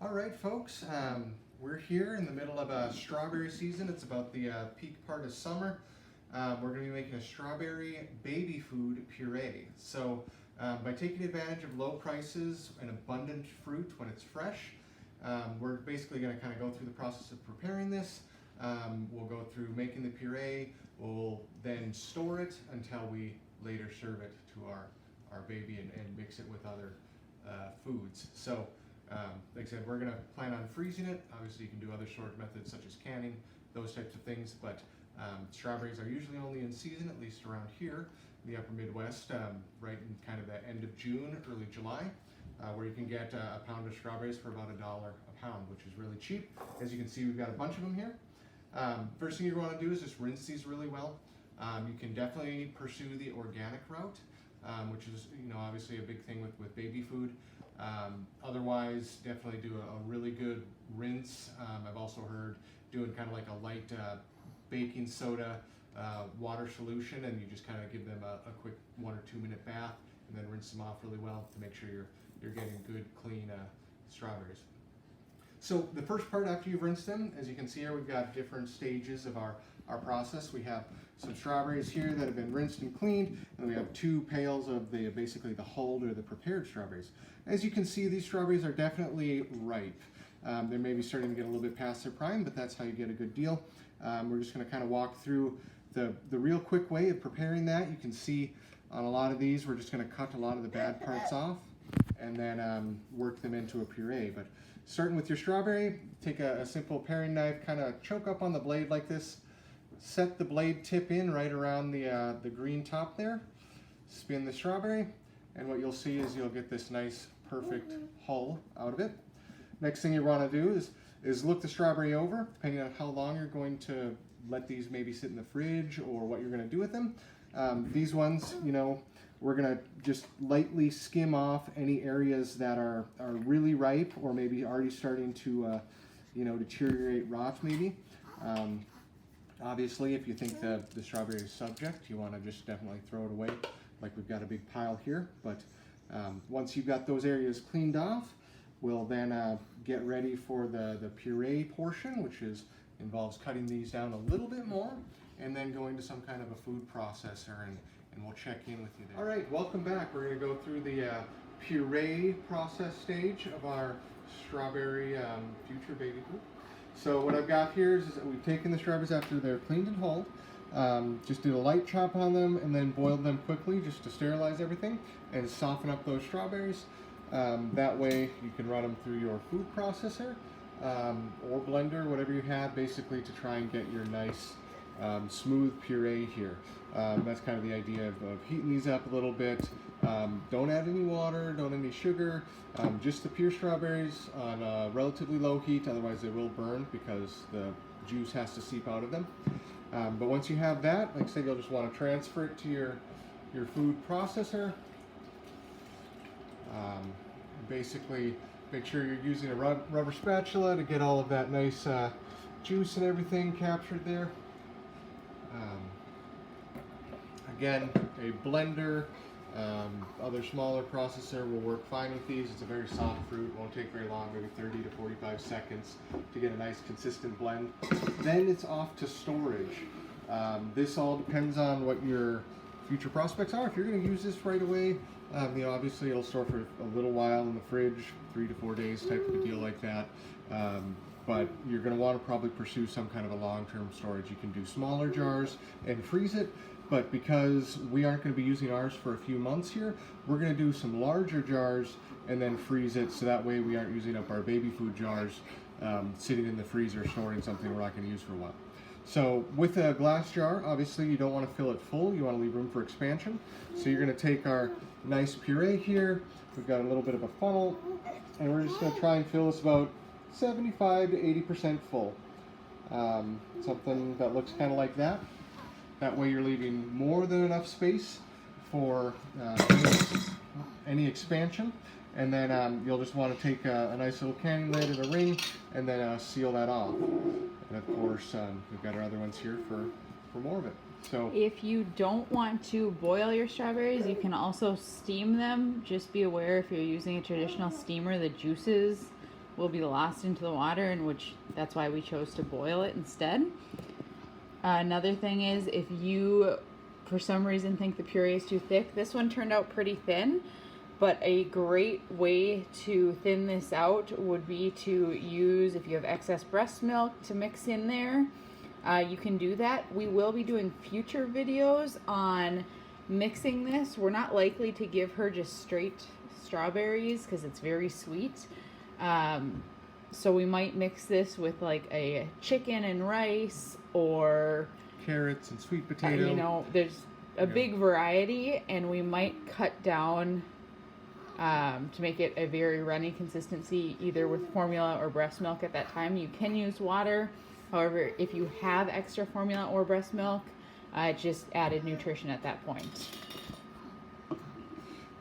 All right, folks, we're here in the middle of a strawberry season. It's about the peak part of summer. We're going to be making a strawberry baby food puree. So by taking advantage of low prices and abundant fruit when it's fresh, we're basically going to kind of go through the process of preparing this. We'll go through making the puree. We'll then store it until we later serve it to our baby and mix it with other foods. So like I said, we're going to plan on freezing it. Obviously, you can do other storage methods such as canning, those types of things, but strawberries are usually only in season, at least around here in the upper Midwest, right in kind of the end of June, early July, where you can get a pound of strawberries for about $1 a pound, which is really cheap. As you can see, we've got a bunch of them here. First thing you want to do is just rinse these really well. You can definitely pursue the organic route, which is, obviously a big thing with baby food. Otherwise, definitely do a really good rinse. I've also heard doing kind of like a light baking soda water solution, and you just kind of give them a quick 1 or 2 minute bath, and then rinse them off really well to make sure you're getting good, clean strawberries. So the first part after you've rinsed them, as you can see here, we've got different stages of our process. We have some strawberries here that have been rinsed and cleaned, and we have 2 pails of basically the hulled or the prepared strawberries. As you can see, these strawberries are definitely ripe. They're maybe starting to get a little bit past their prime, but that's how you get a good deal. We're just going to kind of walk through the real quick way of preparing that. You can see on a lot of these, we're just going to cut a lot of the bad parts off and then work them into a puree. But starting with your strawberry, take a simple paring knife, kind of choke up on the blade like this, set the blade tip in right around the green top there, spin the strawberry, and what you'll see is you'll get this nice perfect hull out of it. Next thing you want to do is look the strawberry over, depending on how long you're going to let these maybe sit in the fridge or what you're going to do with them. These ones, we're going to just lightly skim off any areas that are really ripe or maybe already starting to deteriorate, rot maybe. Obviously, if you think the strawberry is subject, you want to just definitely throw it away, like we've got a big pile here. But once you've got those areas cleaned off, we'll then get ready for the puree portion, which involves cutting these down a little bit more and then going to some kind of a food processor, and we'll check in with you there. All right, welcome back. We're going to go through the puree process stage of our strawberry future baby food. So what I've got here is that we've taken the strawberries after they're cleaned and hulled, just did a light chop on them and then boiled them quickly just to sterilize everything and soften up those strawberries. That way you can run them through your food processor or blender, whatever you have, basically to try and get your nice smooth puree here. That's kind of the idea of heating these up a little bit. Don't add any water, don't add any sugar, just the pure strawberries on relatively low heat, otherwise they will burn because the juice has to seep out of them. But once you have that, like I said, you'll just want to transfer it to your food processor. Basically, make sure you're using a rubber spatula to get all of that nice juice and everything captured there. Again, a blender, other smaller processor will work fine with these. It's a very soft fruit, won't take very long, maybe 30 to 45 seconds to get a nice consistent blend. Then it's off to storage. This all depends on what your future prospects are. If you're going to use this right away, obviously it'll store for a little while in the fridge, 3 to 4 days type of a deal like that. But you're going to want to probably pursue some kind of a long-term storage. You can do smaller jars and freeze it, but because we aren't going to be using ours for a few months here, we're going to do some larger jars and then freeze it, so that way we aren't using up our baby food jars sitting in the freezer storing something we're not going to use for a while. So with a glass jar, obviously you don't want to fill it full, you want to leave room for expansion. So you're going to take our nice puree here, we've got a little bit of a funnel, and we're just going to try and fill this about 75 to 80% full. Something that looks kind of like that. That way you're leaving more than enough space for any expansion. And then you'll just want to take a nice little canning lid and a ring and then seal that off. And of course, we've got our other ones here for more of it. So if you don't want to boil your strawberries, you can also steam them. Just be aware if you're using a traditional steamer, the juices will be lost into the water, and which that's why we chose to boil it instead. Another thing is, if you for some reason think the puree is too thick, this one turned out pretty thin, but a great way to thin this out would be to use, if you have excess breast milk to mix in there, you can do that. We will be doing future videos on mixing this. We're not likely to give her just straight strawberries because it's very sweet. So we might mix this with like a chicken and rice, or carrots and sweet potato. you know, there's a big variety, and we might cut down to make it a very runny consistency, either with formula or breast milk at that time. You can use water. However, if you have extra formula or breast milk, just added nutrition at that point.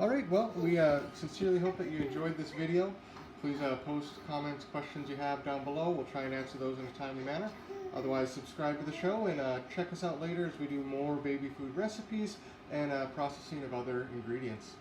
All right, well, we sincerely hope that you enjoyed this video. Please post comments, questions you have down below. We'll try and answer those in a timely manner. Otherwise, subscribe to the show and check us out later as we do more baby food recipes and processing of other ingredients.